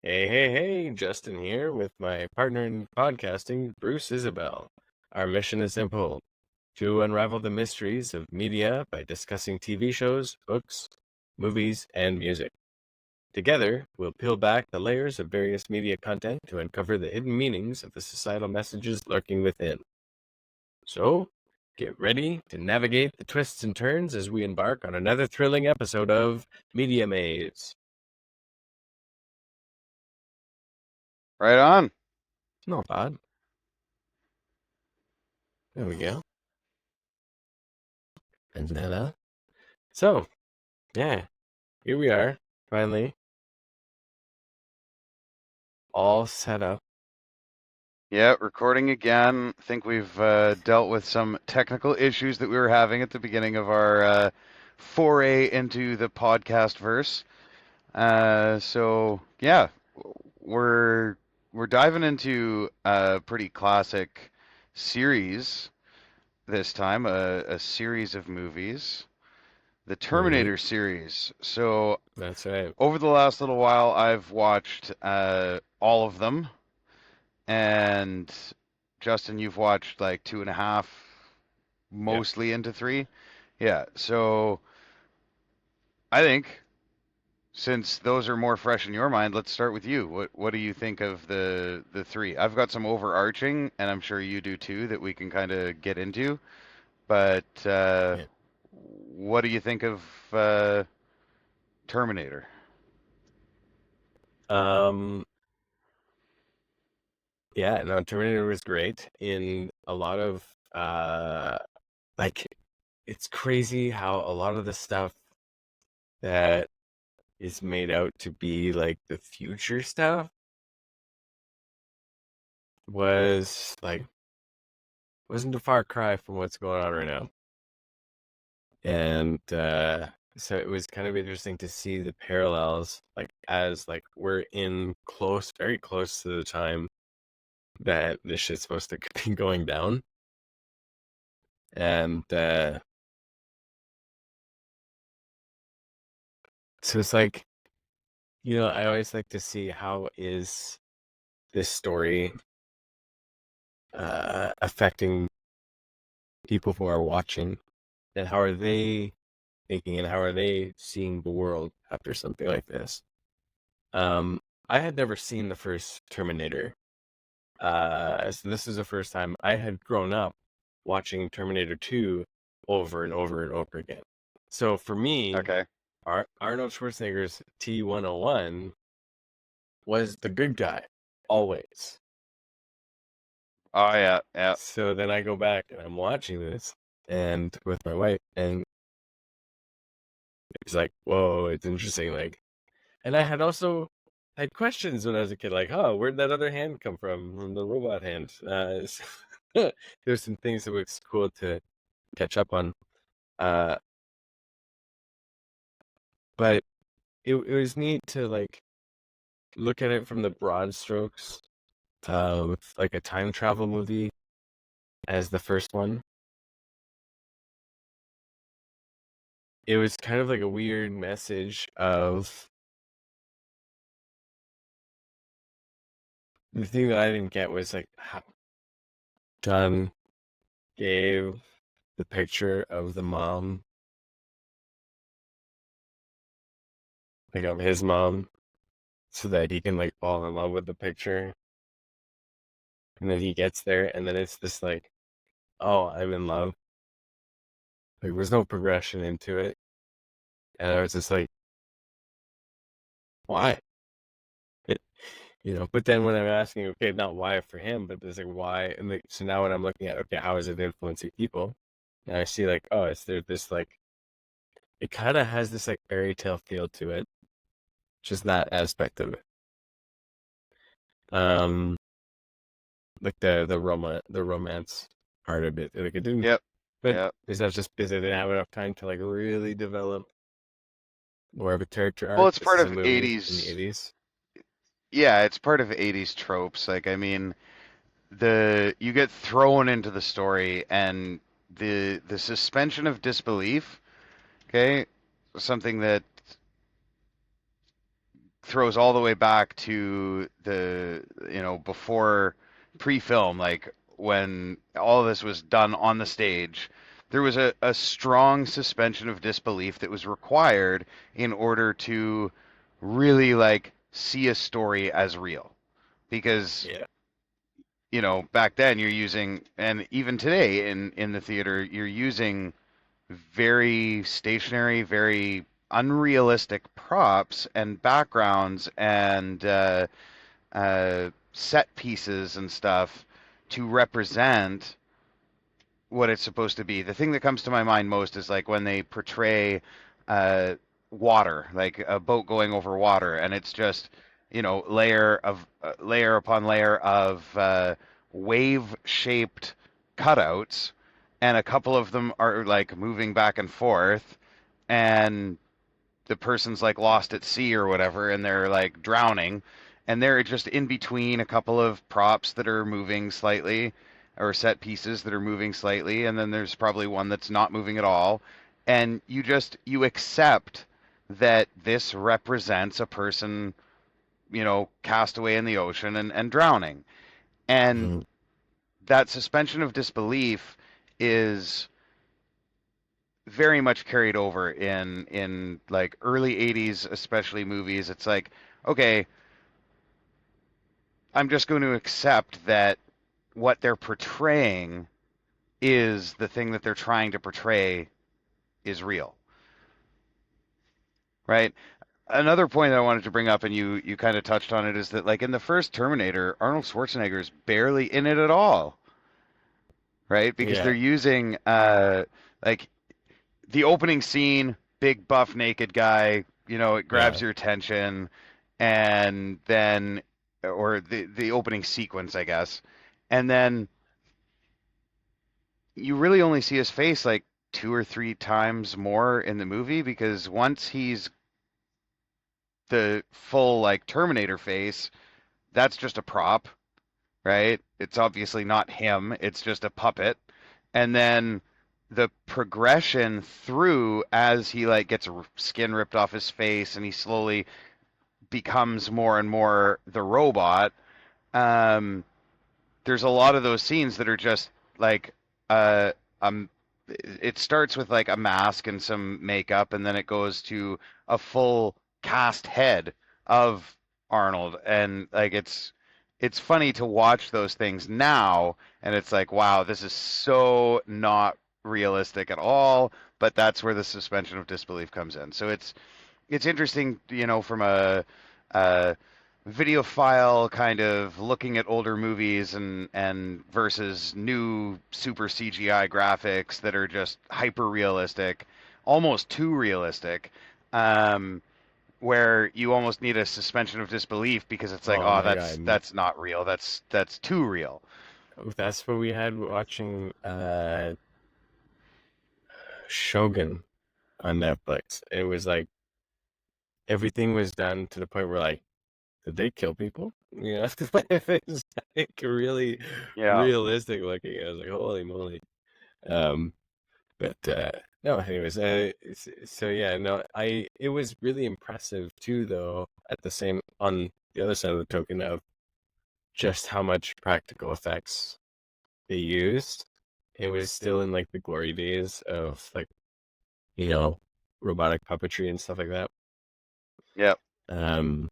Hey, Justin here with my partner in podcasting, Bruce Isabel. Our mission is simple to unravel the mysteries of media by discussing TV shows, books, movies, and music. Together, we'll peel back the layers of various media content to uncover the hidden meanings of the societal messages lurking within. So, get ready to navigate the twists and turns as we embark on another thrilling episode of Media Maze. Right on. Not bad. There we go. And that. So, yeah, here we are, finally, all set up. Yeah, recording again. I think we've dealt with some technical issues that we were having at the beginning of our foray into the podcast verse. So yeah, we're we're diving into a pretty classic series this time, a series of movies, the Mm-hmm. Terminator series. So That's right. over the last little while, I've watched all of them. And Justin, you've watched like two and a half, Yeah. mostly into three. Yeah. So I think since those are more fresh in your mind, let's start with you. What do you think of the three? I've got some overarching, and I'm sure you do too, that we can kind of get into. But Yeah. what do you think of Terminator? Um, yeah, no, Terminator was great in a lot of, like, it's crazy how a lot of the stuff that is made out to be like the future stuff was like, wasn't a far cry from what's going on right now. And so it was kind of interesting to see the parallels, like as like we're in close, very close to the time that this shit's supposed to be going down. And so it's like, I always like to see how is this story affecting people who are watching, and how are they thinking, and how are they seeing the world after something like this. Um, I had never seen the first Terminator. So this is the first time I had grown up watching Terminator 2 over and over and over again. So for me, Okay. Arnold Schwarzenegger's T-101 was the good guy, always. Oh yeah, yeah. So then I go back and I'm watching this and with my wife, and it's like, whoa, it's interesting. Like, and I had also had questions when I was a kid, like, oh, where'd that other hand come from the robot hand? There's some things that was cool to catch up on. Uh, but it was neat to like look at it from the broad strokes, with like a time travel movie as the first one. It was kind of like a weird message of the thing that I didn't get was like how John gave the picture of the mom, like of his mom, so that he can like fall in love with the picture. And then he gets there, and then it's this like, oh, I'm in love. Like there's no progression into it. And I was just like, why? But then when I'm asking, okay, not why for him, but it's like why, and like, so now when I'm looking at, okay, how is it influencing people? And I see like, oh, it's there this like, it kind of has this like fairy tale feel to it, just that aspect of it. Um, like the romance part of it, like it didn't, Yep. but Yep. is that just because I didn't have enough time to like really develop more of a character Well, arc? it's This part is a of movie in the 80s. 80s. Yeah, it's part of 80s tropes. Like, I mean, the you get thrown into the story and the suspension of disbelief, okay? Something that throws all the way back to the, before pre-film, like when all of this was done on the stage, there was a strong suspension of disbelief that was required in order to really like see a story as real. Because, Yeah. back then you're using, and even today in the theater, you're using very stationary, very unrealistic props and backgrounds and set pieces and stuff to represent what it's supposed to be. The thing that comes to my mind most is like when they portray uh, water, like a boat going over water, and it's just layer upon layer of wave-shaped cutouts, and a couple of them are like moving back and forth, and the person's like lost at sea or whatever, and they're like drowning, and they're just in between a couple of props that are moving slightly, or set pieces that are moving slightly, and then there's probably one that's not moving at all, and you accept that this represents a person, cast away in the ocean and drowning, and Mhm. that suspension of disbelief is very much carried over in like early 80s, especially movies. It's like, okay, I'm just going to accept that what they're portraying is the thing that they're trying to portray is real, right? Another point that I wanted to bring up, and you kind of touched on it, is that like in the first Terminator, Arnold Schwarzenegger is barely in it at all, right? Because Yeah. they're using like the opening scene, big buff naked guy, it grabs Yeah. your attention, and then, or the opening sequence, I guess, and then you really only see his face like two or three times more in the movie, because once he's the full like Terminator face, that's just a prop, right? It's obviously not him, it's just a puppet. And then the progression through as he like gets skin ripped off his face and he slowly becomes more and more the robot. Um, there's a lot of those scenes that are just like uh um it starts with like a mask and some makeup, and then it goes to a full cast head of Arnold, and like it's funny to watch those things now, and it's like, wow, this is so not realistic at all, but that's where the suspension of disbelief comes in. So it's interesting, from a videophile kind of looking at older movies and versus new super CGI graphics that are just hyper realistic, almost too realistic, um, where you almost need a suspension of disbelief because it's like, Oh oh, my that's God. that's not real. That's too real. That's what we had watching Shogun on Netflix. It was like everything was done to the point where like, did they kill people? You know, it's like really Yeah. realistic looking. I was like, holy moly. Um, but no, anyways, so yeah, no, it was really impressive too, though, at the same on the other side of the token of just how much practical effects they used. It was still in like the glory days of like, you know, robotic puppetry and stuff like that. Yeah. Um,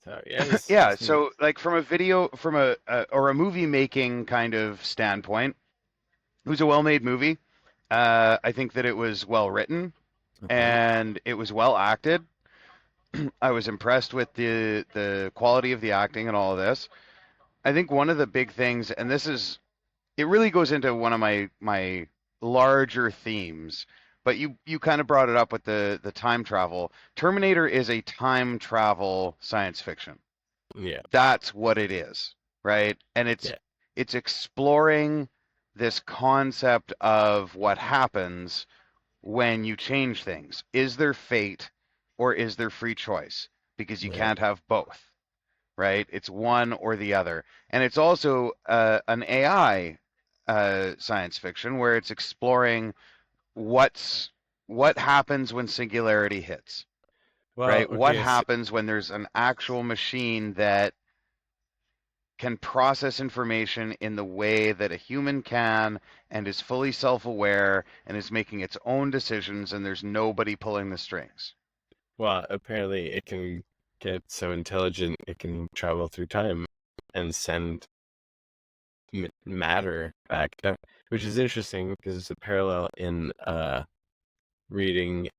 so yeah, Yeah. it's neat. So like from a video, from a or a movie making kind of standpoint, it was a well-made movie. I think that it was well written Mhm. and it was well acted. I was impressed with the quality of the acting and all of this. I think one of the big things, and this is, it really goes into one of my larger themes, but you kind of brought it up with the time travel. Terminator is a time travel science fiction. Yeah, That's what it is, right? And it's yeah, it's exploring this concept of what happens when you change things. Is there fate or is there free choice? Because you right. can't have both, right? It's one or the other. And it's also an AI science fiction where it's exploring what happens when singularity hits. Well, right? What okay, so, happens when there's an actual machine that can process information in the way that a human can and is fully self-aware and is making its own decisions and there's nobody pulling the strings? well, apparently it can get so intelligent it can travel through time and send matter back, which is interesting because it's a parallel in reading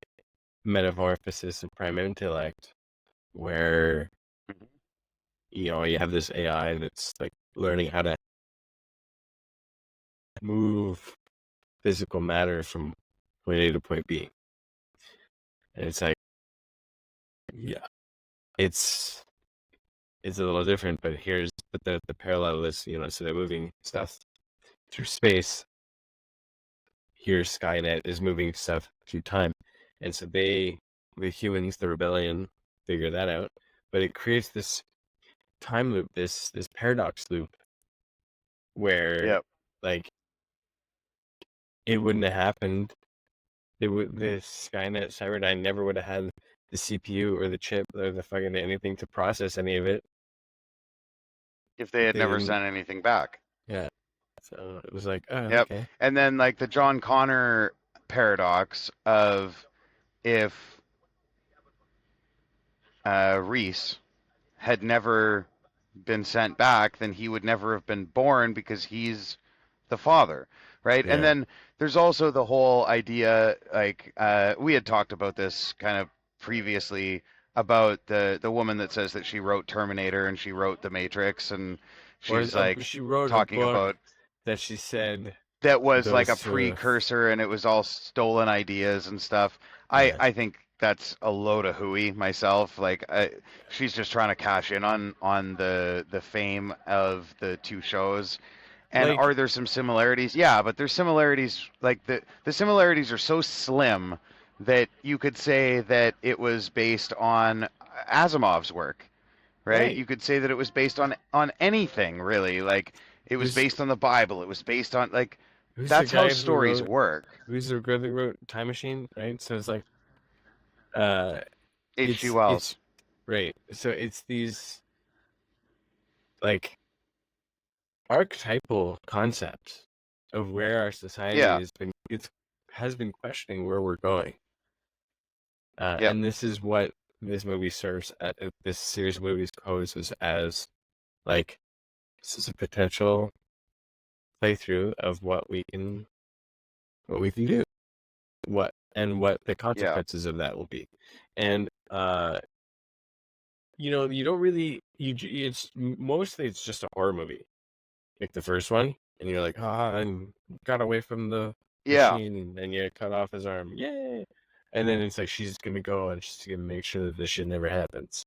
Metamorphosis of Prime Intellect, where Mhm. you have this AI that's like learning how to move physical matter from point A to point B, and it's like, yeah, it's it's a little different, but the parallel is, so they're moving stuff through space. Here, Skynet is moving stuff through time, and so the humans, the rebellion, figure that out, but it creates this time loop, this paradox loop where, Yep. like, it wouldn't have happened. The Skynet Cyberdyne never would have had the CPU or the chip or the fucking anything to process any of it If they if had they never didn't. sent anything back. Yeah. So it was like, oh, Yep. okay. And then like the John Connor paradox of if Reese had never been sent back, then he would never have been born because he's the father, right? And Yeah. then there's also the whole idea, like we had talked about this kind of previously about the woman that says that she wrote Terminator and she wrote The Matrix, and Or she's like she wrote a talking book about that she said that was like a goes to, precursor and it was all stolen ideas and stuff. I yeah. I think that's a load of hooey myself. She's just trying to cash in on the fame of the two shows. And Like, are there some similarities? Yeah, but there's similarities like the similarities are so slim that you could say that it was based on Asimov's work, right? right. You could say that it was based on anything really. Like it was Who's based on the Bible. It was based on like who's the that's how guy who stories wrote work. who's the guy that wrote Time Machine, right? So it's like, uh H.G. it's Wells. right. So it's these, like, archetypal concepts of where our society Yeah. has been questioning where we're going. Yep. And this is what this movie serves this series of movies poses as, like, this is a potential playthrough of what we can do, what the Yeah. consequences of that will be. And you don't really, it's mostly it's just a horror movie, like the first one, and you're like, and got away from the Yeah. machine, and you cut off his arm, yay! And then it's like she's gonna go and she's gonna make sure that this shit never happens.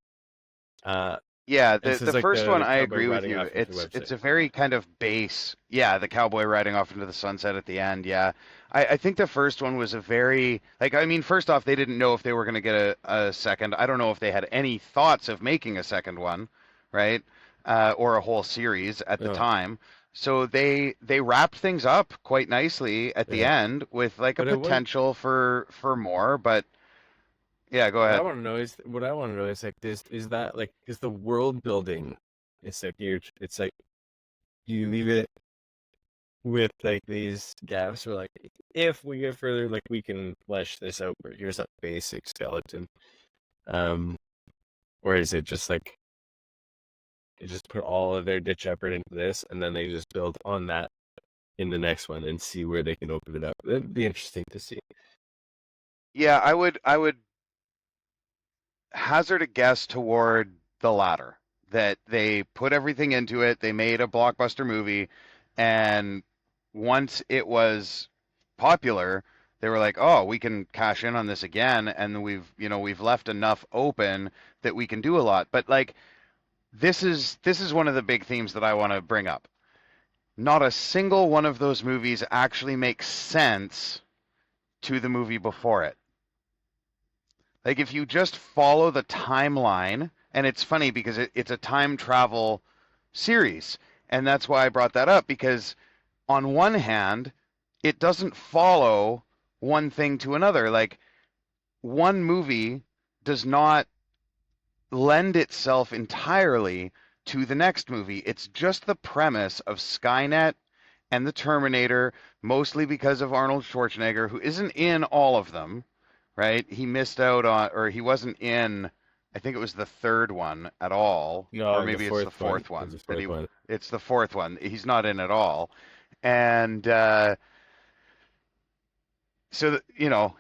Uh, Yeah, and the so it's the like first the one the I cowboy agree with riding you. off into the It's website. a very kind of base. Yeah, the cowboy riding off into the sunset at the end. Yeah. I think the first one was a very like I mean, first off, they didn't know if they were going to get a second. I don't know if they had any thoughts of making a second one, right? Or a whole series at the Oh, time. So they wrapped things up quite nicely at the yeah. end with like a But it was potential for more, but yeah, go what I ahead. want to know is what I want to know is like this is that like is the world building. It's like it's like you leave it with like these gaps where, like, if we get further, like, we can flesh this out, but here's a basic skeleton. Um, or is it just like they just put all of their ditch effort into this, and then they just build on that in the next one and see where they can open it up? That'd be interesting to see. Yeah, I would hazard a guess toward the latter, that they put everything into it, they made a blockbuster movie, and once it was popular, they were like, "Oh, we can cash in on this again, and we've left enough open that we can do a lot." But like this is one of the big themes that I want to bring up. Not a single one of those movies actually makes sense to the movie before it. Like if you just follow the timeline, and it's funny because it's a time travel series, and that's why I brought that up because on one hand, it doesn't follow one thing to another. Like one movie does not lend itself entirely to the next movie. It's just the premise of Skynet and the Terminator, mostly because of Arnold Schwarzenegger, who isn't in all of them, right? He missed out on, or he wasn't in, I think it was the third one at all, or No, the maybe it's the fourth one. fourth It's the one that fourth one. it's the fourth one. He's not in at all. And so,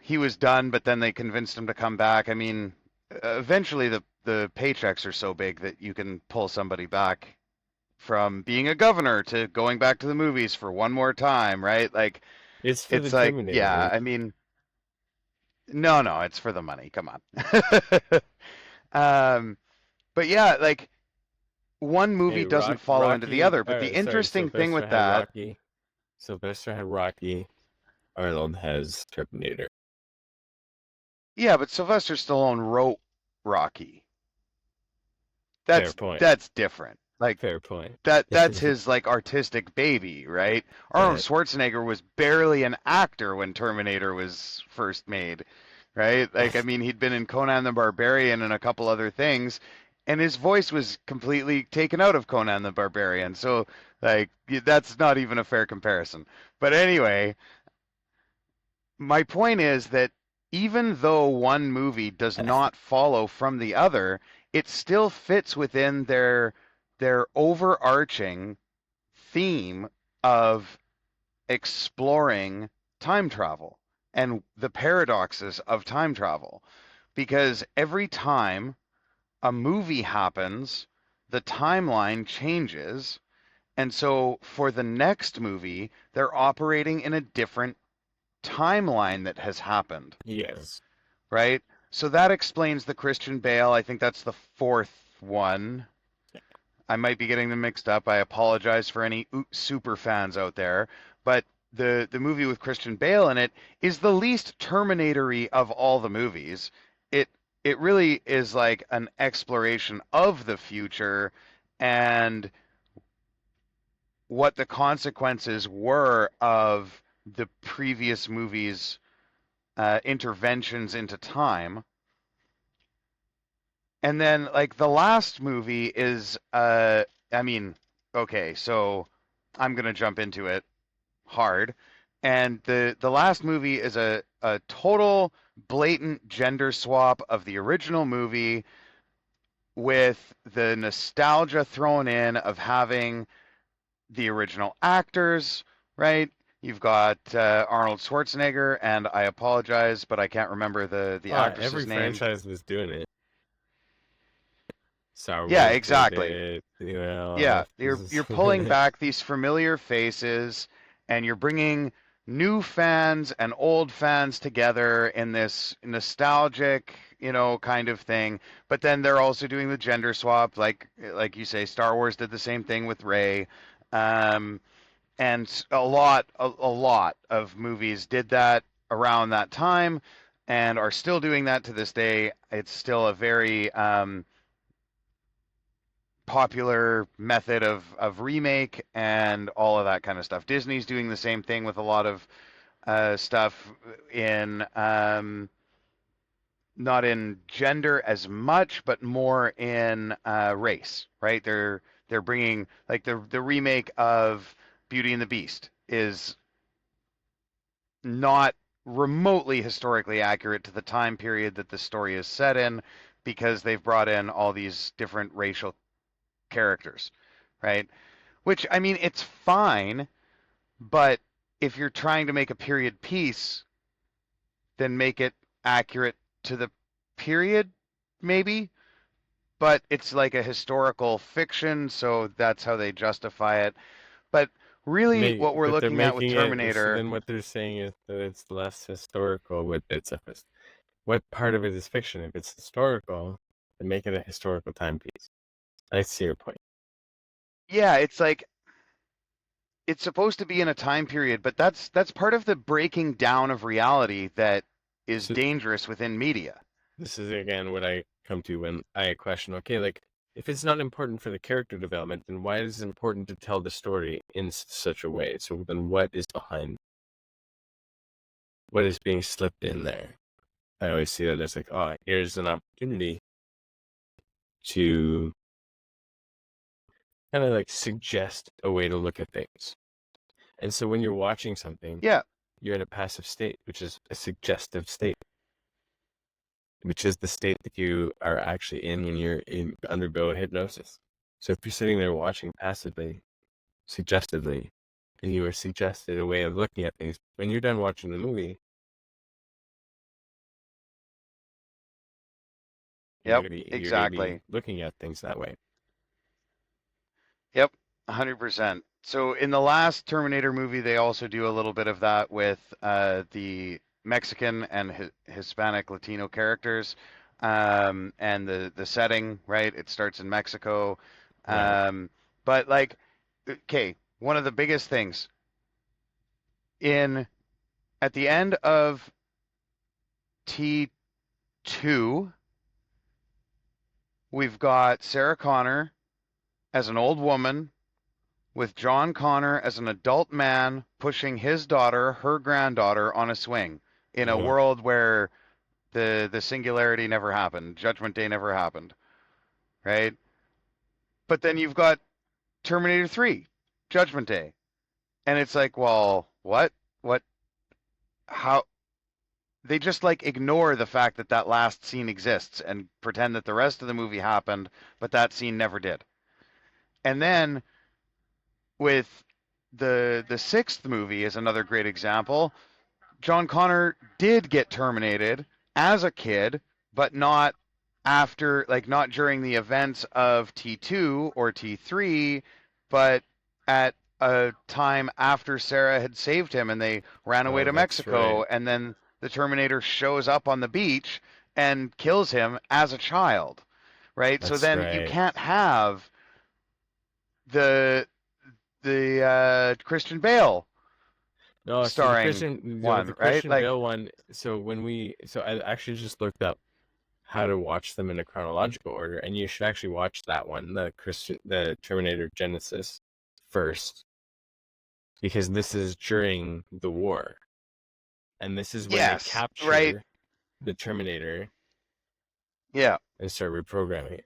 he was done, but then they convinced him to come back. I mean, eventually the paychecks are so big that you can pull somebody back from being a governor to going back to the movies for one more time, right? Like, It's for the it's like, Terminator, yeah, right? I mean, no, it's for the money. Come on. um, but yeah, like one Hey, movie doesn't follow into the Rocky. other. But the Sorry, interesting thing Sylvester with had that, Rocky. Sylvester had Rocky. Arnold has Terminator. yeah, but Sylvester Stallone wrote Rocky. Fair That's point. that's different. Like Fair point. that's his like artistic baby, right? Arnold Yeah. Schwarzenegger was barely an actor when Terminator was first made, right? Like I mean, he'd been in Conan the Barbarian and a couple other things, and his voice was completely taken out of Conan the Barbarian. So like that's not even a fair comparison. But anyway, my point is that even though one movie does not follow from the other, it still fits within their overarching theme of exploring time travel and the paradoxes of time travel. Because every time a movie happens, the timeline changes. And so for the next movie, they're operating in a different timeline that has happened, Yes. right? So that explains the Christian Bale. I think that's the fourth one. I might be getting them mixed up. I apologize for any super fans out there, but the movie with Christian Bale in it is the least Terminatory of all the movies. It it really is like an exploration of the future and what the consequences were of the previous movies' interventions into time. And then like the last movie is I mean, okay, so I'm gonna jump into it hard. And the last movie is a total blatant gender swap of the original movie with the nostalgia thrown in of having the original actors, right? You've got Arnold Schwarzenegger, and I apologize, but I can't remember the Every actress's name. franchise was doing it. Star Yeah, Wars did exactly. it. Yeah, This you're is pulling back these familiar faces and you're bringing new fans and old fans together in this nostalgic, kind of thing. But then they're also doing the gender swap, like you say, Star Wars did the same thing with Rey. Um, and a lot of movies did that around that time and are still doing that to this day. It's still a very popular method of remake and all of that kind of stuff. Disney's doing the same thing with a lot of stuff in not in gender as much, but more in race. Right? They're bringing like the remake of Beauty and the Beast is not remotely historically accurate to the time period that the story is set in because they've brought in all these different racial characters, right? Which, I mean, it's fine, but if you're trying to make a period piece, then make it accurate to the period, maybe. But it's like a historical fiction, so that's how they justify it. But really, what we're but they're looking at with making it. So Terminator, then, what they're saying is that it's less historical. With it's a, what part of it is fiction? If it's historical, then make it a historical timepiece. I see your point. yeah, it's like it's supposed to be in a time period, but that's part of the breaking down of reality that is So dangerous within media. this is again what I come to when I question. Okay, like if it's not important for the character development, then why is it important to tell the story in such a way? So then, what is behind? What is being slipped in there? I always see that as like, oh, here's an opportunity to kind of like suggest a way to look at things. And so when you're watching something, Yeah, you're in a passive state, which is a suggestive state, which is the state that you are actually in when you're in undergo hypnosis. So if you're sitting there watching passively, suggestively, and you are suggested a way of looking at things, when you're done watching the movie, yep, you're gonna be exactly. looking at things that way. Yep, 100%. So in the last Terminator movie, they also do a little bit of that with the Mexican and Hispanic Latino characters, and the setting, right? It starts in Mexico. Right. But like, okay, one of the biggest things in at the end of T2, we've got Sarah Connor as an old woman with John Connor as an adult man pushing his daughter, her granddaughter, on a swing in a Uh-huh. world where the singularity never happened, Judgment Day never happened, right? But then you've got Terminator 3, Judgment Day. And it's like, well, what? What? How? They just like ignore the fact that that last scene exists and pretend that the rest of the movie happened, but that scene never did. And then with the sixth movie is another great example. John Connor did get terminated as a kid, but not after, like, not during the events of T2 or T3, but at a time after Sarah had saved him and they ran away Oh, to that's right. Mexico, and then the Terminator shows up on the beach and kills him as a child, right? So That's then you right. can't have the Christian Bale No, so the starring Christian, the one, right? Christian Like, Bale one. So I actually just looked up how to watch them in a chronological order, and you should actually watch that one, the Terminator Genesis, first, because this is during the war, and this is when they yes, right? capture the Terminator Yeah. and start reprogramming it.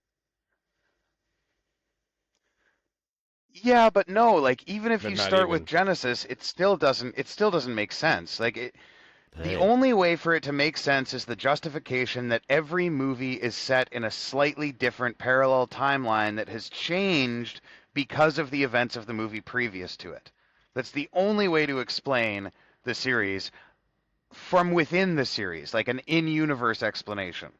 Yeah, but no, like even if But you not start with even. Genesis, it still doesn't make sense. Like the Hey, only way for it to make sense is the justification that every movie is set in a slightly different parallel timeline that has changed because of the events of the movie previous to it. That's the only way to explain the series from within the series, like an in-universe explanation.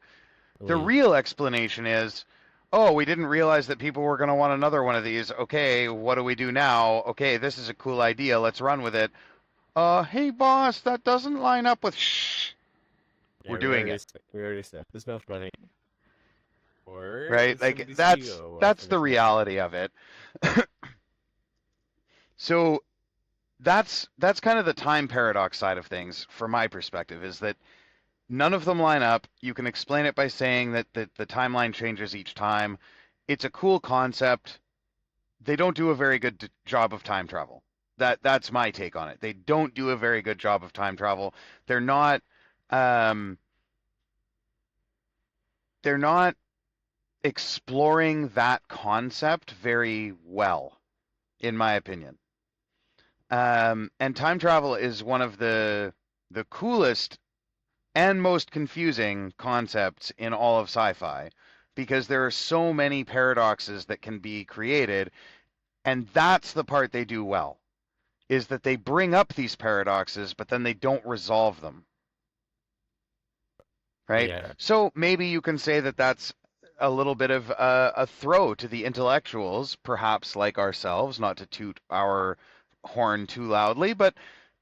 The we real explanation is, oh, we didn't realize that people were going to want another one of these. Okay, what do we do now? Okay, this is a cool idea. Let's run with it. Hey, boss, that doesn't line up with shh. We're yeah, doing it, we already said this enough money, or right? some Like of these that's ego will that's the finish next year. reality of it. So that's kind of the time paradox side of things from my perspective is that none of them line up. You can explain it by saying that the timeline changes each time. It's a cool concept. They don't do a very good job of time travel. That's my take on it. They don't do a very good job of time travel. They're not um, they're not exploring that concept very well, in my opinion. And time travel is one of the coolest and most confusing concepts in all of sci-fi because there are so many paradoxes that can be created, and that's the part they do well. Is that they bring up these paradoxes, but then they don't resolve them, right? Yeah, So maybe you can say that that's a little bit of a throw to the intellectuals, perhaps like ourselves, not to toot our horn too loudly, but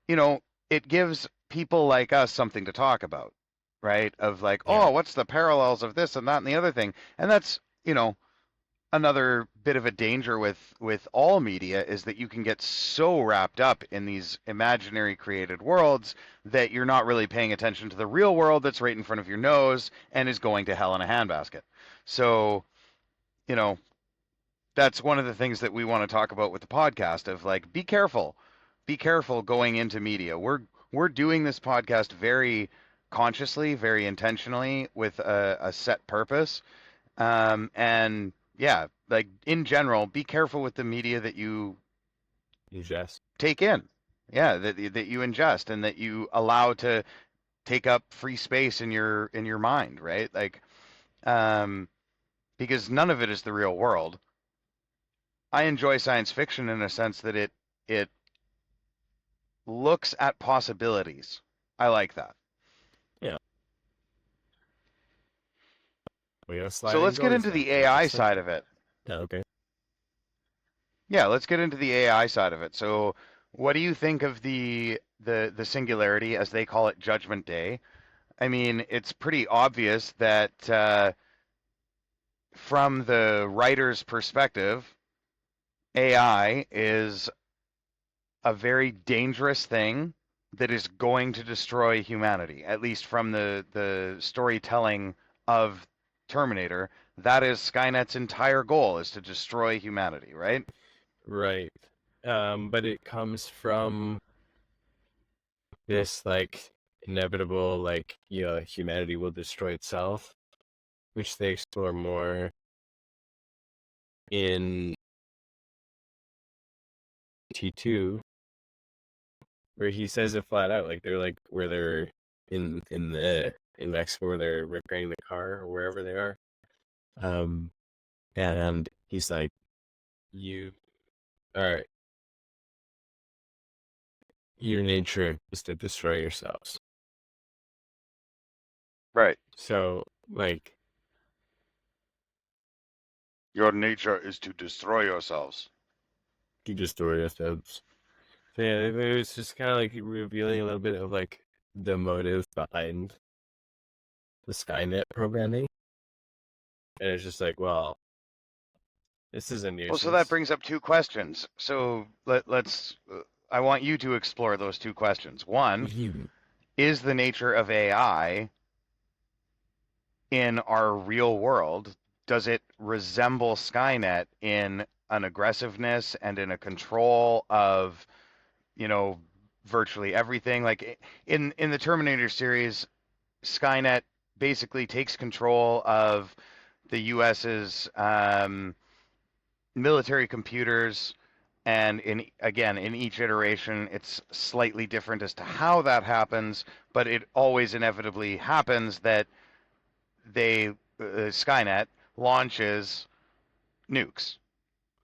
you know, it gives people like us something to talk about, right? Of like, yeah, oh, what's the parallels of this and that and the other thing? And that's, another bit of a danger with all media is that you can get so wrapped up in these imaginary created worlds that you're not really paying attention to the real world that's right in front of your nose and is going to hell in a handbasket. So, you know, that's one of the things that we want to talk about with the podcast of like be careful going into media. We're doing this podcast very consciously, very intentionally, with a set purpose. And yeah, like in general, be careful with the media that you Ingest. take in. Yeah, that you ingest and that you allow to take up free space in your mind, right? Like, um, because none of it is the real world. I enjoy science fiction in a sense that it looks at possibilities. I like that. Yeah. We have So sliding let's get doors into now. the Like AI it's fun. side of it. Yeah, okay. Yeah, let's get into the AI side of it. So, what do you think of the singularity, as they call it, Judgment Day? I mean, it's pretty obvious that from the writer's perspective, AI is a very dangerous thing that is going to destroy humanity, at least from the storytelling of Terminator. That is Skynet's entire goal, is to destroy humanity, right? Right. But it comes from this like inevitable like humanity will destroy itself, which they explore more in T2, where he says it flat out, like they're like where they're in Mexico where they're repairing the car or wherever they are. Um, and he's like, "You, all right, your nature is to destroy yourselves." Right. So like, Your nature is to destroy yourselves. you destroy yourselves. So yeah, it was just kind of like revealing a little bit of like the motive behind the Skynet programming, and it's just like, well, this is a Well, so that nuisance. brings up two questions. So let's. I want you to explore those two questions. One, is the nature of AI in our real world, does it resemble Skynet in an aggressiveness and in a control of, you know, virtually everything? Like in the Terminator series, Skynet basically takes control of the US's military computers, and in each iteration it's slightly different as to how that happens, but it always inevitably happens that Skynet launches nukes.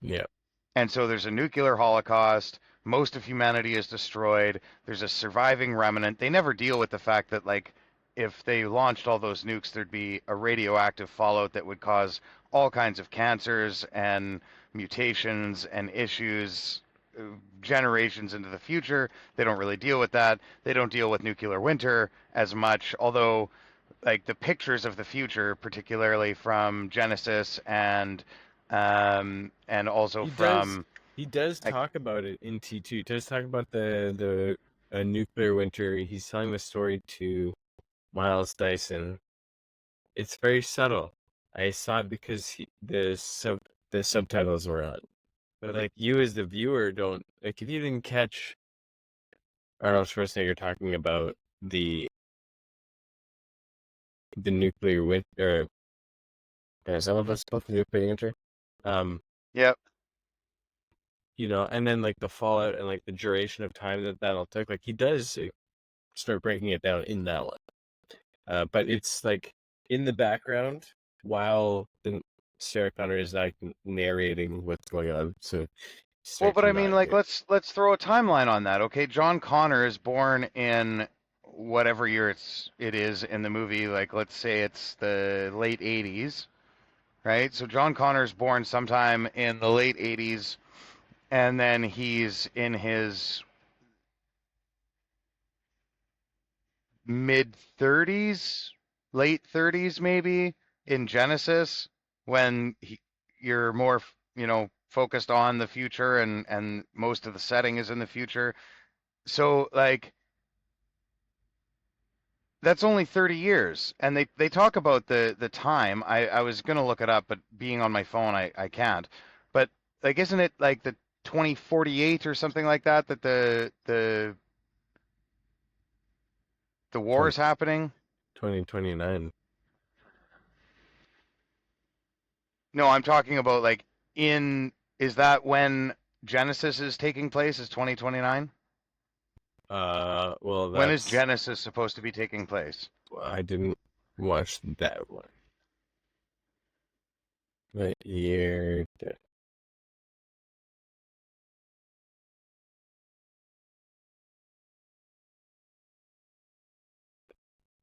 Yeah, And so there's a nuclear holocaust. Most of humanity is destroyed. There's a surviving remnant. They never deal with the fact that, like, if they launched all those nukes, there'd be a radioactive fallout that would cause all kinds of cancers and mutations and issues generations into the future. They don't really deal with that. They don't deal with nuclear winter as much, although like the pictures of the future, particularly from Genesis and also he does. from He does like talk about it in T2. He does talk about the nuclear winter. He's telling the story to Miles Dyson. It's very subtle. I saw it because the subtitles were on. But like you as the viewer don't like if you didn't catch Arnold Schwarzenegger talking about the nuclear winter. Some of us both nuclear winter. Um, yeah. and then like the fallout and like the duration of time that'll take. Like he does start breaking it down in that one. But it's like in the background while Sarah Connor is like narrating what's going on. So you Well, start but to I mean, not like, hear. let's throw a timeline on that. Okay, John Connor is born in whatever year it is in the movie. Like, let's say it's the late '80s, right? So John Connor is born sometime in the late '80s, and then he's in his mid 30s, late 30s maybe in Genesis, when you're more, focused on the future, and most of the setting is in the future. So like that's only 30 years, and they talk about the time. I was gonna look it up, but being on my phone, I can't. But like, isn't it like the 2048 or something like that that the war 20, is happening? 2029. No, I'm talking about like is that when Genesis is taking place? Is 2029? Well, When is that's Genesis supposed to be taking place? I didn't watch that one. What year?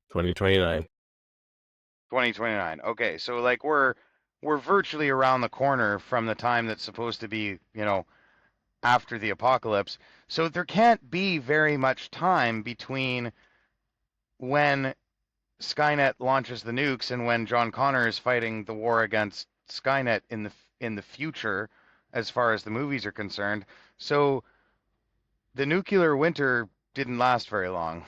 2029. 2029. Okay, so like we're virtually around the corner from the time that's supposed to be, after the apocalypse. So there can't be very much time between when Skynet launches the nukes and when John Connor is fighting the war against Skynet in the future as far as the movies are concerned. So the nuclear winter didn't last very long.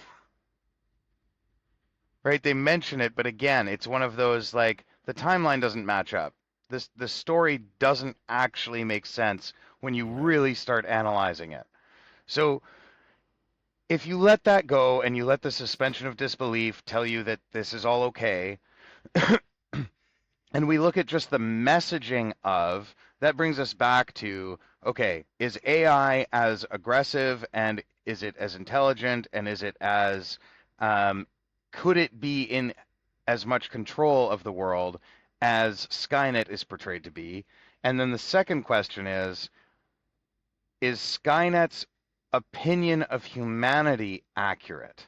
Right? They mention it, but again, it's one of those like the timeline doesn't match up. The story doesn't actually make sense when you Right. really start analyzing it. So if you let that go and you let the suspension of disbelief tell you that this is all okay, and we look at just the messaging of that brings us back to okay, is AI as aggressive and is it as intelligent and is it as um, could it be in as much control of the world as Skynet is portrayed to be? And then the second question is Skynet's opinion of humanity accurate?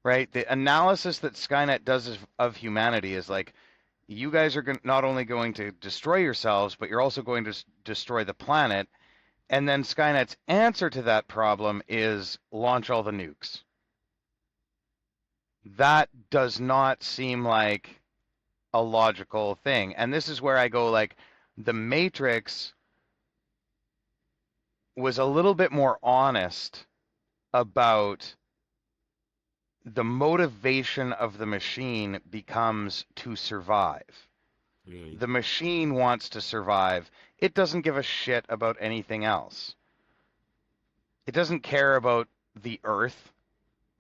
Right? The analysis that Skynet does of humanity is like, you guys are not only going to destroy yourselves, but you're also going to destroy the planet. And then Skynet's answer to that problem is launch all the nukes. That does not seem like a logical thing. And this is where I go like the Matrix was a little bit more honest about the motivation of the machine becomes to survive. Mm. The machine wants to survive. It doesn't give a shit about anything else. It doesn't care about the earth,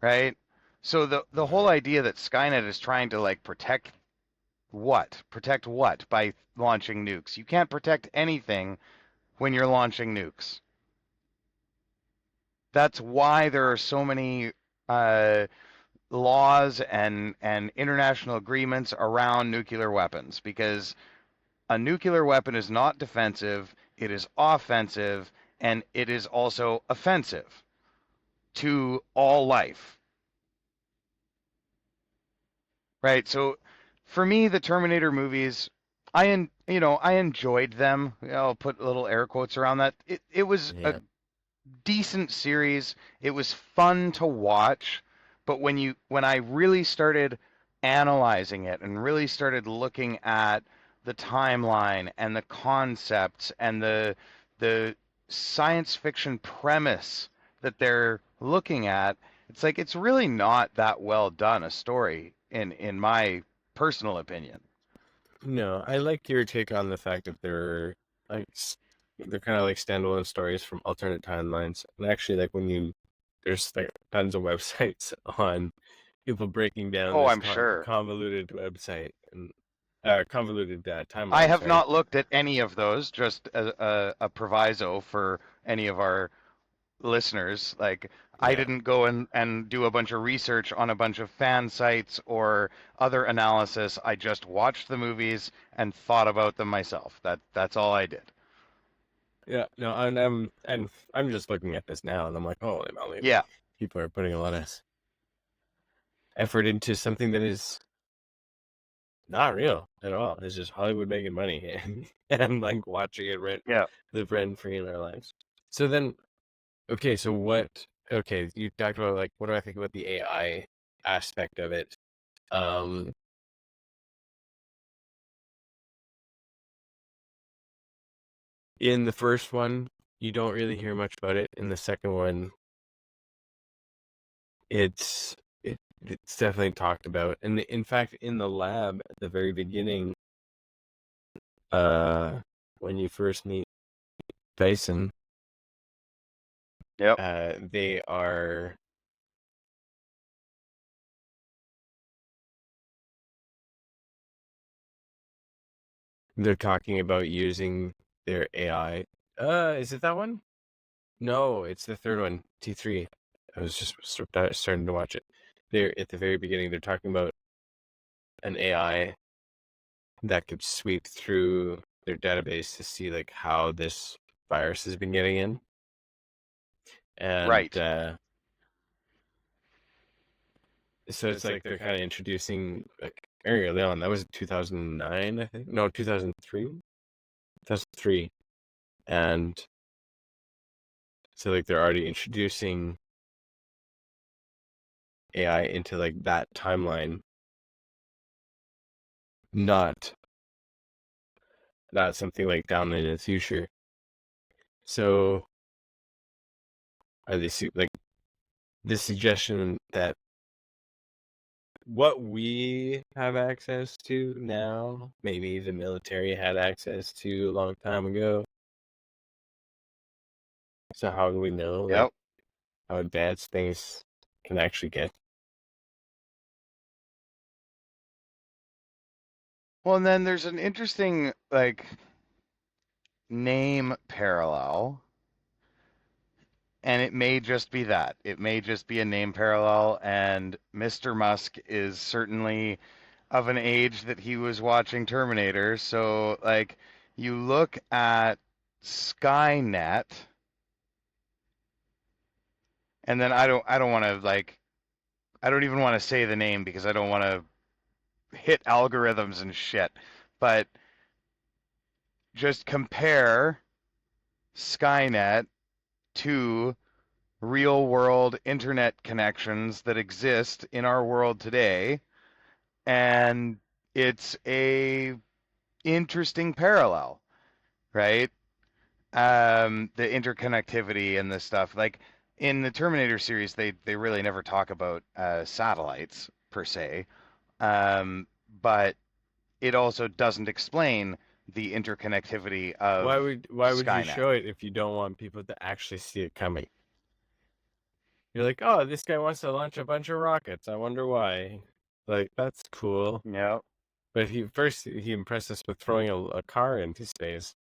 right? So the whole Right. idea that Skynet is trying to like protect what? Protect what by launching nukes? You can't protect anything when you're launching nukes. That's why there are so many uh, laws and international agreements around nuclear weapons because a nuclear weapon is not defensive, it is offensive, and it is also offensive to all life. Right? So for me the Terminator movies I enjoyed them. I'll put little air quotes around that. It was a Yeah. decent series. It was fun to watch, but when I really started analyzing it and really started looking at the timeline and the concepts and the science fiction premise that they're looking at, it's like it's really not that well done a story in my personal opinion. No, I like your take on the fact that like they're kind of like standalone stories from alternate timelines. And actually, like there's like tons of websites on people breaking down Oh, this I'm sure. convoluted website and convoluted I timeline. have Sorry. not looked at any of those, just a proviso for any of our listeners. Like, I Yeah. didn't go and do a bunch of research on a bunch of fan sites or other analysis. I just watched the movies and thought about them myself. That's all I did. Yeah. No, and I'm just looking at this now, and I'm like, holy moly, Yeah, people are putting a lot of effort into something that is not real at all. It's just Hollywood making money, and like watching it yeah. live rent free in our lives. So then, okay, so what? Okay, you talked about like what do I think about the AI aspect of it? Um, in the first one, you don't really hear much about it. In the second one, it's it's definitely talked about, and in fact, in the lab at the very beginning, uh, when you first meet Tyson, Yep. they are They're talking about using their AI. Is it that one? No, it's the third one, T3. I was just starting to watch it. They're at the very beginning. They're talking about an AI that could sweep through their database to see like how this virus has been getting in, and Right. so it's like they're kind of introducing like very early on. That was 2009, I think. No, 2003. 2003, and so like they're already introducing AI into like that timeline, not something like down in the future. So are they like the suggestion that what we have access to now, maybe the military had access to a long time ago. So how do we know like Yep. how advanced things can actually get? Well, and then there's an interesting like name parallel, and it may just be that. It may just be a name parallel, and Mr. Musk is certainly of an age that he was watching Terminator. So like you look at Skynet, and then I don't want to like I don't even want to say the name because I don't want to hit algorithms and shit. But just compare Skynet to real world internet connections that exist in our world today, and it's a interesting parallel, right? The interconnectivity and this stuff. Like in the Terminator series, they really never talk about satellites per se, um, but it also doesn't explain the interconnectivity of Why would you Skynet. show it if you don't want people to actually see it coming? You're like, oh, this guy wants to launch a bunch of rockets. I wonder why. Like, that's cool. Yeah. But he impressed us with throwing a car into space.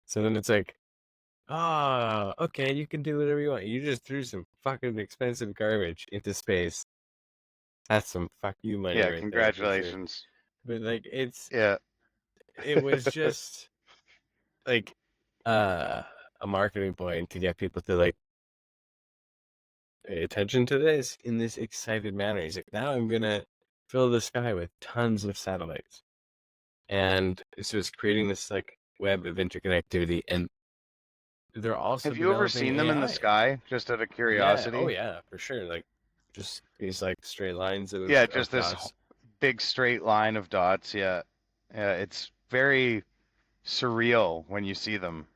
So then it's like, ah, okay, you can do whatever you want. You just threw some fucking expensive garbage into space. That's some fuck you money Yeah, right there for sure. congratulations. But like, Yeah. it was just like a marketing point to get people to like pay attention to this in this excited manner. He's like, now I'm gonna fill the sky with tons of satellites, and so it's creating this like web of interconnectivity, and they're also Have you ever developing seen them in the AI. sky, just out of Yeah, oh curiosity? yeah, for sure. Like just these like straight lines Yeah, of just this dots. big straight line of dots. Yeah. Yeah, it's very surreal when you see them.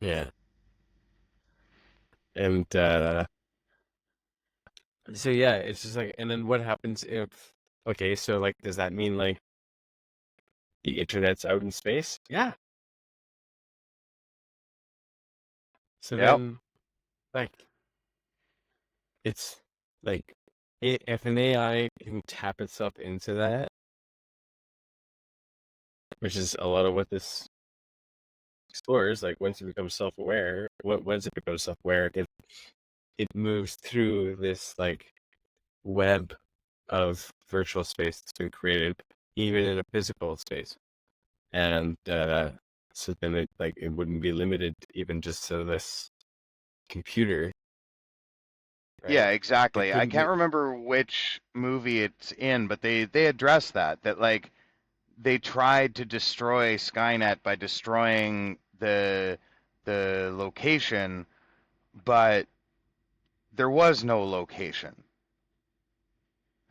Yeah, and so yeah, it's just like, and then what happens if? Okay, so like, does that mean like the internet's out in space? Yeah. So Yep. then, like, it's like, if an AI can tap itself into that, which is a lot of what this explores, like once it becomes self-aware, once it becomes self-aware, it moves through this like web of virtual space that's been created, even in a physical space, and so then it wouldn't be limited even just to this computer, Yeah, right? It exactly. I couldn't can't be. remember which movie it's in, but they address that like they tried to destroy Skynet by destroying the location, but there was no location,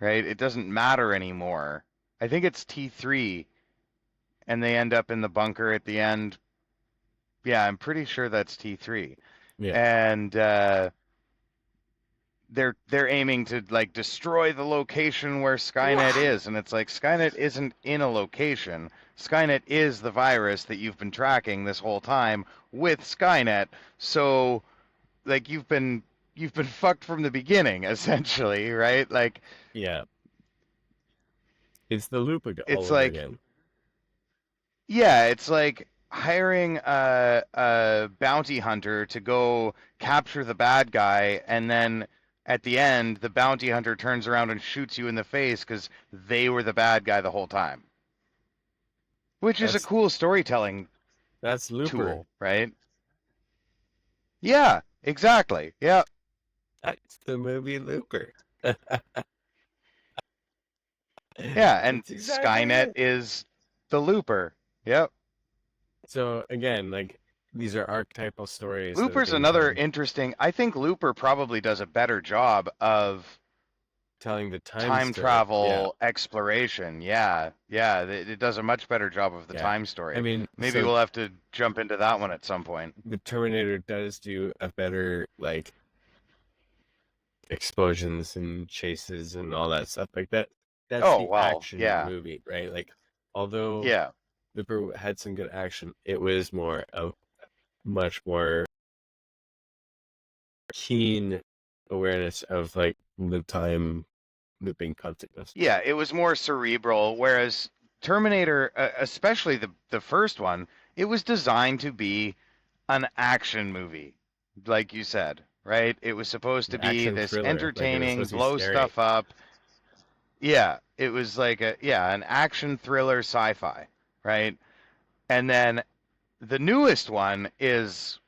right? It doesn't matter anymore. I think it's T3 and they end up in the bunker at the end. Yeah, I'm pretty sure that's T3. Yeah, And they're aiming to like destroy the location where Skynet is, and it's like Skynet isn't in a location. Skynet is the virus that you've been tracking this whole time with Skynet. So like you've been fucked from the beginning essentially, right? Like yeah. It's the loop it's all over like again. Yeah, it's like hiring a bounty hunter to go capture the bad guy, and then at the end, the bounty hunter turns around and shoots you in the face because they were the bad guy the whole time, which is a That's cool storytelling that's Looper. tool, right? Yeah, exactly. Yeah, That's the movie Looper. yeah, and That's exactly Skynet it. is the looper. Yep. So again, like these are archetypal stories that are Looper's being another told, interesting. I think Looper probably does a better job of telling the time time story. Yeah, travel exploration. Yeah, yeah, it does a much better job of the yeah. time I story. mean, Maybe so we'll have to jump into that one at some point. the Terminator does do a better like explosions and chases and all that stuff like that. That's Oh, the well, action yeah, movie, right? Like, although yeah, Looper had some good action, it was more of much more keen awareness of like the time looping consequence. yeah. It was more cerebral, whereas Terminator, especially the first one, it was designed to be an action movie, like you said, right? It was supposed to An be action this thriller, like it was entertaining, supposed to be blow scary. stuff up. Yeah, it was like an action thriller sci-fi, right? And then the newest one is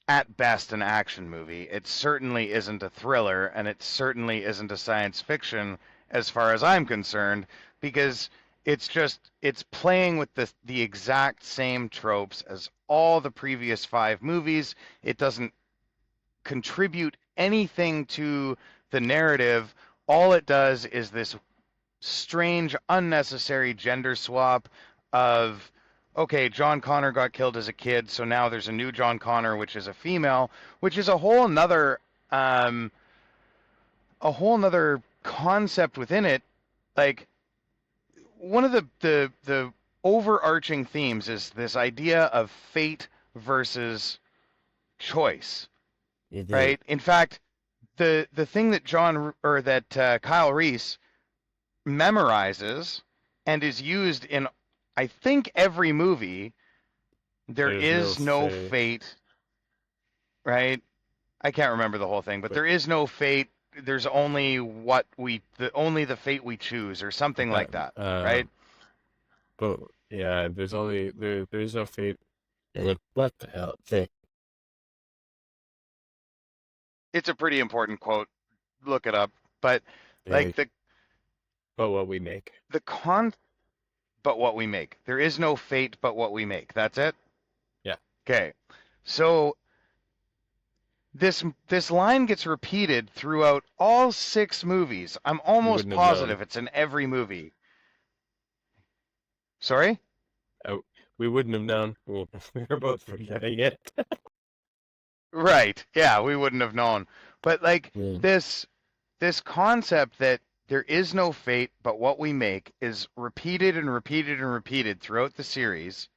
at best an action movie. It certainly isn't a thriller, and it certainly isn't a science fiction as far as I'm concerned, because it's playing with the exact same tropes as all the previous five movies. It doesn't contribute anything to the narrative. All it does is this strange, unnecessary gender swap of okay, John Connor got killed as a kid, so now there's a new John Connor, which is a female, which is um, a whole nother concept within it. Like one of the overarching themes is this idea of fate versus choice, It is. right? In fact, the thing that John or that Kyle Reese memorizes and is used in I think every movie. There There's no is no say, fate, right? I can't remember the whole thing, but but there is no fate. There's only the fate we choose or something that like that, right? but yeah, there's no fate. What the hell? Thing. It's a pretty important quote. Look it up. But Yeah, like the but what we make. the con but what we make. There is no fate but what we make. That's it? Yeah, Okay. So this line gets repeated throughout all six movies. I'm we almost wouldn't have known. positive it's in every movie. Sorry? Uh, we wouldn't have known. Well, we were both forgetting it. Right. Yeah, we wouldn't have known. But like Yeah. this concept that there is no fate but what we make is repeated and repeated and repeated throughout the series.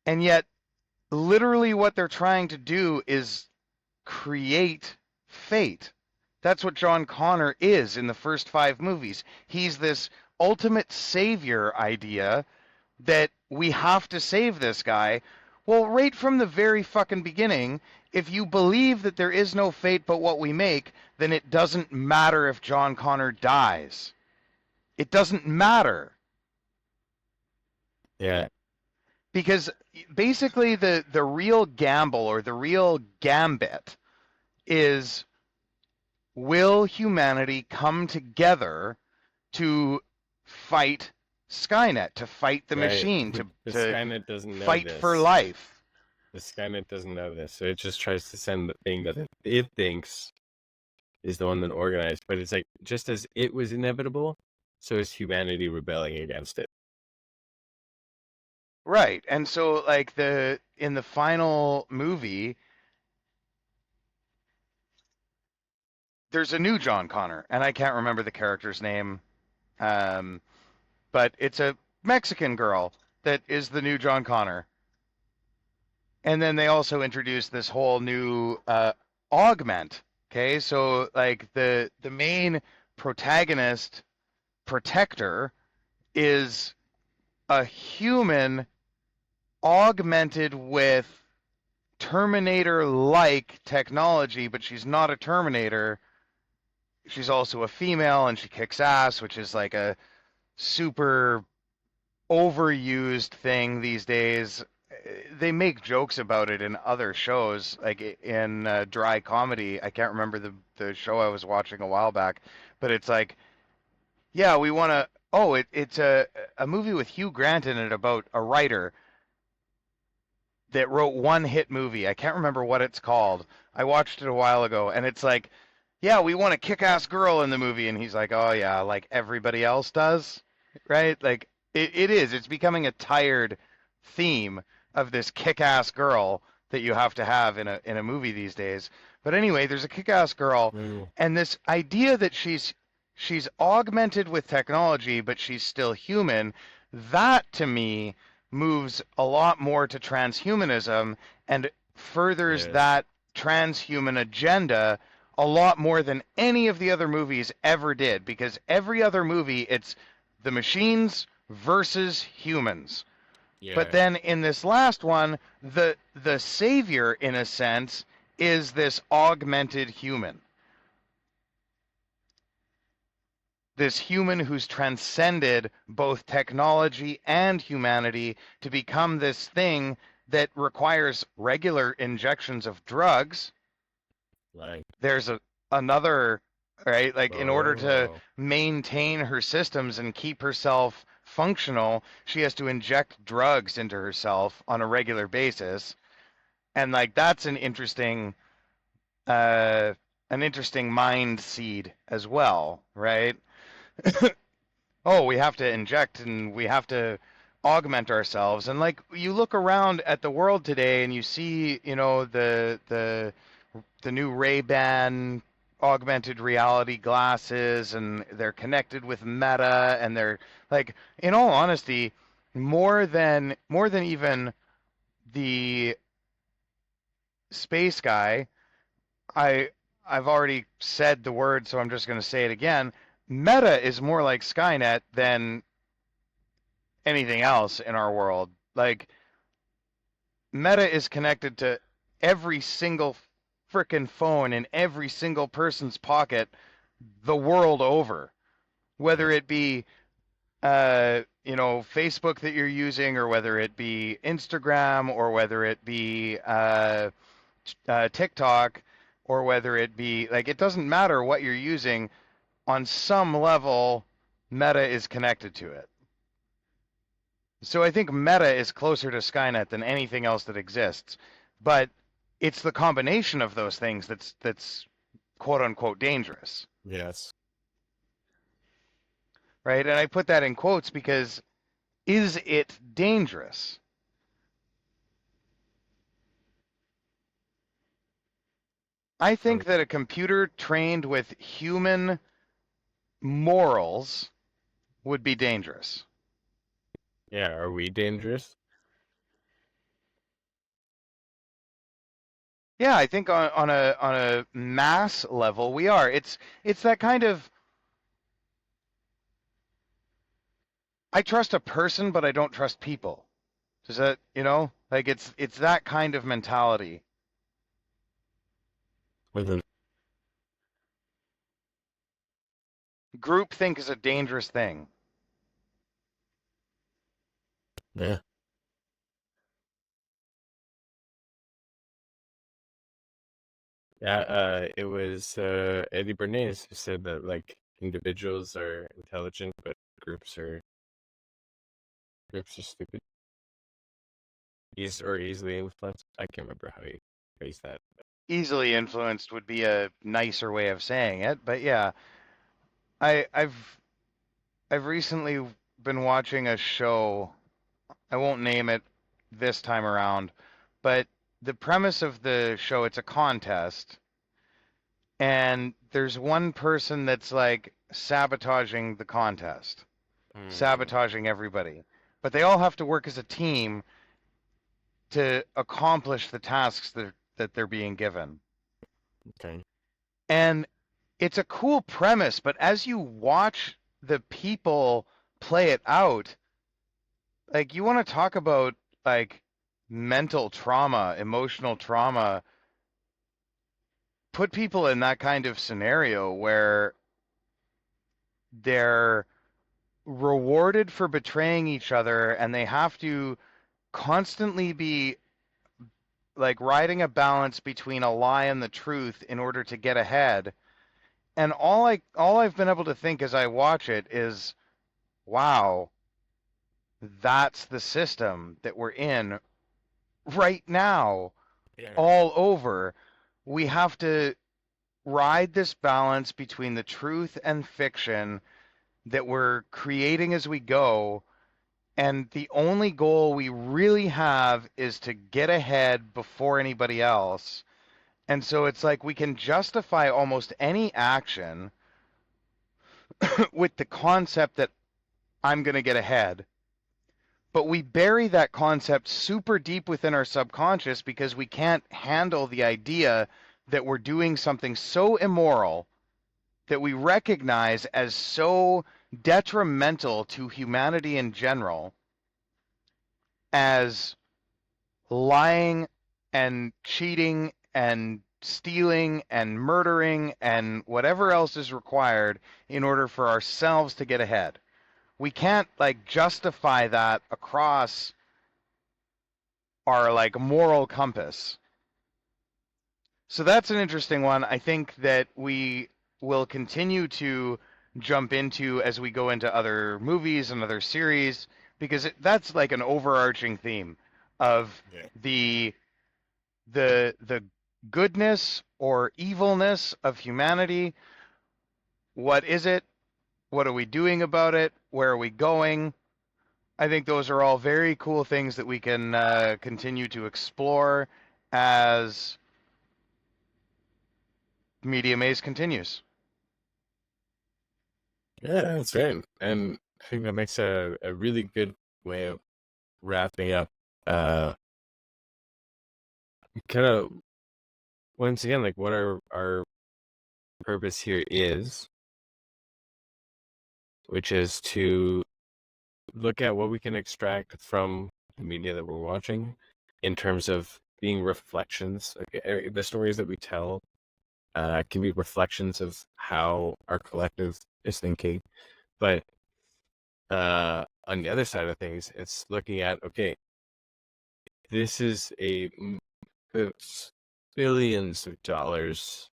And yet literally what they're trying to do is create fate. That's what John Connor is in the first five movies. He's this ultimate savior idea that we have to save this guy. Well, right from the very fucking beginning, if you believe that there is no fate but what we make, then it doesn't matter if John Connor dies. It doesn't matter. Yeah, Because basically the real gamble or the real gambit is will humanity come together to fight Skynet, to fight the right. machine, The to Skynet doesn't know fight for this. life. The Skynet doesn't know this, so it just tries to send the thing that it thinks is the one that organized. But it's like just as it was inevitable, so is humanity rebelling against it. Right. And so like the in the final movie, there's a new John Connor, and I can't remember the character's name. Um, but it's a Mexican girl that is the new John Connor. And then they also introduced this whole new augment. Okay, so like the main protagonist protector is a human augmented with Terminator-like technology, but she's not a Terminator. She's also a female and she kicks ass, which is like a super overused thing these days. They make jokes about it in other shows, like in dry comedy. I can't remember the show I was watching a while back, but it's like, yeah, we want to. Oh, it's a movie with Hugh Grant in it about a writer that wrote one hit movie. I can't remember what it's called. I watched it a while ago, and it's like, yeah, we want a kick-ass girl in the movie, and he's like, oh yeah, like everybody else does, right? Like it is. It's becoming a tired theme of this kick-ass girl that you have to have in a movie these days. But anyway, there's a kick-ass girl, Mm, and this idea that she's augmented with technology, but she's still human. That to me moves a lot more to transhumanism and furthers yes. that transhuman agenda a lot more than any of the other movies ever did, because every other movie it's the machines versus humans. But Yeah. then in this last one, the savior in a sense is this augmented human. This human who's transcended both technology and humanity to become this thing that requires regular injections of drugs. Like, There's another, right, like in order to oh, maintain her systems and keep herself functional, she has to inject drugs into herself on a regular basis. And like that's uh an interesting mind seed as well, right? Oh, we have to inject and we have to augment ourselves. And like you look around at the world today and you see, the new Ray-Ban augmented reality glasses, and they're connected with Meta, and they're like, in all honesty, more than even the space guy, I I've already said the word, so I'm just going to say it again. Meta is more like Skynet than anything else in our world. Like Meta is connected to every single frickin' phone in every single person's pocket the world over, whether yes. it be Facebook that you're using, or whether it be Instagram, or whether it be TikTok, or whether it be like it doesn't matter what you're using. On some level, Meta is connected to it. So I think Meta is closer to Skynet than anything else that exists, but it's the combination of those things that's quote unquote dangerous, Yes. right? And I put that in quotes because is it dangerous? I think Um, that a computer trained with human morals would be dangerous. yeah. Are we dangerous? Yeah, I think on a mass level we are. It's that kind of I trust a person, but I don't trust people. Does that, like it's that kind of mentality. Within, Groupthink is a dangerous thing. yeah. Yeah. It was Eddie Bernays who said that like individuals are intelligent, but groups are stupid. Or easily influenced. I can't remember how he phrased that. Easily influenced would be a nicer way of saying it, but yeah, I I've recently been watching a show. I won't name it this time around, but the premise of the show, it's a contest, and there's one person that's like sabotaging the contest, Hmm. sabotaging everybody. But they all have to work as a team to accomplish the tasks that they're being given. Okay. And it's a cool premise, but as you watch the people play it out, like you want to talk about like mental trauma, emotional trauma, put people in that kind of scenario where they're rewarded for betraying each other and they have to constantly be like riding a balance between a lie and the truth in order to get ahead. And all I've been able to think as I watch it is, wow, that's the system that we're in right now, Yeah. all over. We have to ride this balance between the truth and fiction that we're creating as we go. And the only goal we really have is to get ahead before anybody else. And so it's like we can justify almost any action with the concept that I'm going to get ahead. But we bury that concept super deep within our subconscious because we can't handle the idea that we're doing something so immoral that we recognize as so detrimental to humanity in general as lying and cheating and stealing and murdering and whatever else is required in order for ourselves to get ahead. We can't like justify that across our like moral compass. So that's an interesting one. I think that we will continue to jump into as we go into other movies and other series because that's like an overarching theme of Yeah. the the goodness or evilness of humanity. What is it? What are we doing about it? Where are we going? I think those are all very cool things that we can continue to explore as Media Maze continues. Yeah, that's right. And I think that makes a really good way of wrapping up. Uh, kind of once again, like what our purpose here is, which is to look at what we can extract from the media that we're watching in terms of being reflections. Like, the stories that we tell can be reflections of how our collective is thinking. But on the other side of things, it's looking at, okay, this is it's billions of dollars,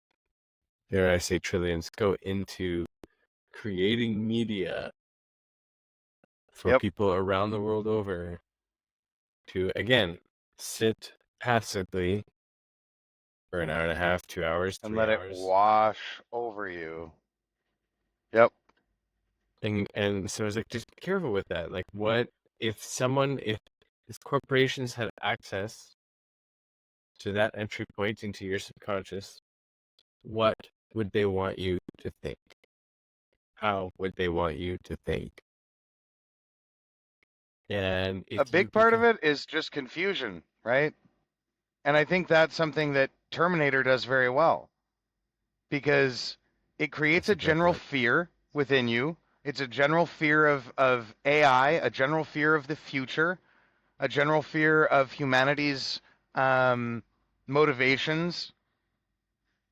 dare I say trillions, go into creating media for Yep, people around the world over to, again, sit passively for an hour and a half, 2 hours, and three let it hours. wash over you. Yep. And so I was like, just be careful with that. Like, what if corporations had access to that entry point into your subconscious, what would they want you to think? How would they want you to think? And A if you big part of become, it is just confusion, right? And I think that's something that Terminator does very well because it creates that's a a great general point. fear within you. It's a general fear of AI, a general fear of the future, a general fear of humanity's um, motivations.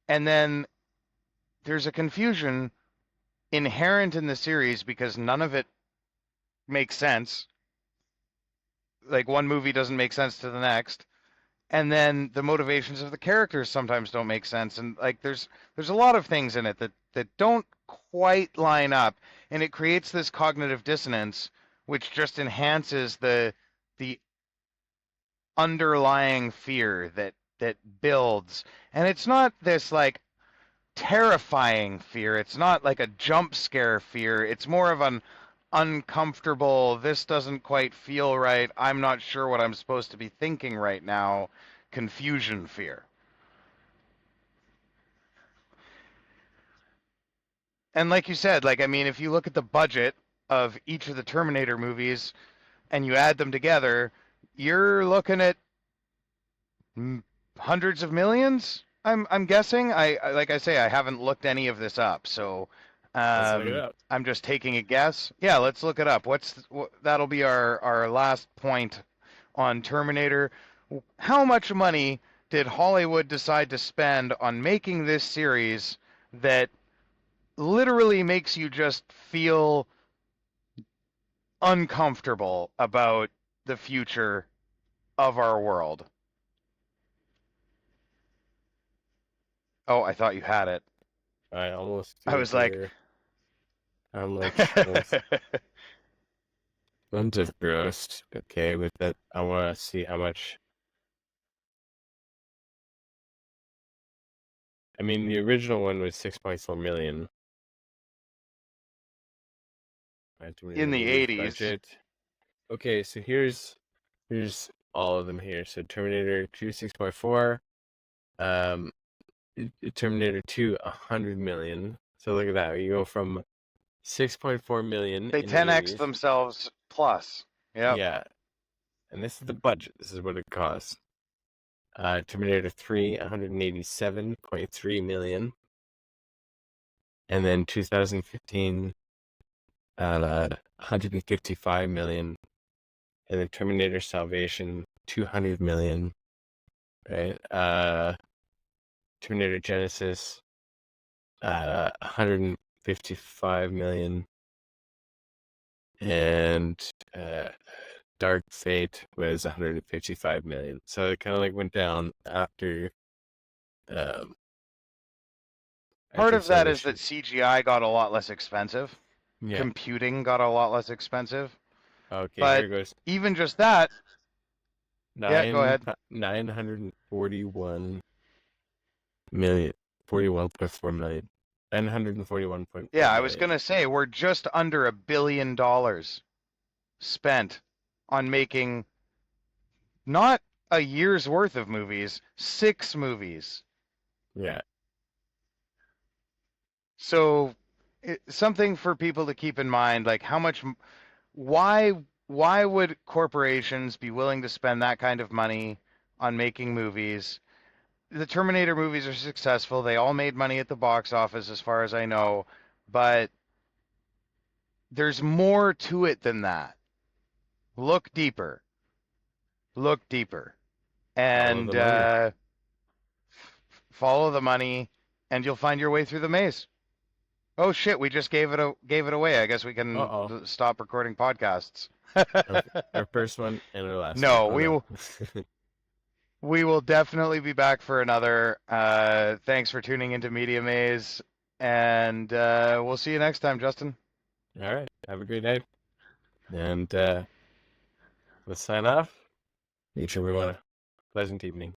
And then there's a confusion inherent in the series because none of it makes sense. Like one movie doesn't make sense to the next. And then the motivations of the characters sometimes don't make sense. And like there's a lot of things in it that don't quite line up. And it creates this cognitive dissonance which just enhances the underlying fear that builds. And it's not this like terrifying fear. It's not like a jump scare fear. It's more of an uncomfortable, this doesn't quite feel right. I'm not sure what I'm supposed to be thinking right now. Confusion fear. And like you said, like I mean if you look at the budget of each of the Terminator movies and you add them together, you're looking at hundreds of millions. I'm guessing. Like I say, I haven't looked any of this up, so Let's look it up. I'm just taking a guess. Yeah, let's look it up. That'll be our last point on Terminator. How much money did Hollywood decide to spend on making this series that literally makes you just feel uncomfortable about the future of our world? Oh, I thought you had it. I almost I do was like, here. How much was tons of gross? Okay, with that, I want to see how much. I mean, the original one was 6.4 million. in the Movies 80s. budget. Okay, so here's all of them here. So Terminator 2, 6.4. Um, Terminator 2, 100 million. So look at that. You go from 6.4 million They in the 10x 80s. themselves plus. Yep. Yeah, and this is the budget. This is what it costs. Terminator 3, 187.3 million. And then 2015, 155 million. And then Terminator Salvation, 200 million. Right? Terminator Genesis, 155 million. And Dark Fate was 155 million. So it kind of like went down after Part of that is Salvation. that CGI got a lot less expensive. Yeah. Computing got a lot less expensive. Okay, But here goes. even just that, yeah, go ahead. 941 million, 41.4 million. 941.4 Yeah, I was million. going to say we're just under $1 billion spent on making not a year's worth of movies, 6 movies. Yeah. So something for people to keep in mind, like how much, why would corporations be willing to spend that kind of money on making movies? The Terminator movies are successful. They all made money at the box office, as far as I know, but there's more to it than that. Look deeper. Look deeper. Follow And the money. follow the money, and you'll find your way through the maze. Oh shit, we just gave it away. I guess we can Uh-oh. stop recording podcasts. Our first one and our last one. No, Oh no. we will definitely be back for another. Thanks for tuning into Media Maze, and we'll see you next time, Justin. All right. Have a great night. And let's sign off. Each everyone a pleasant evening.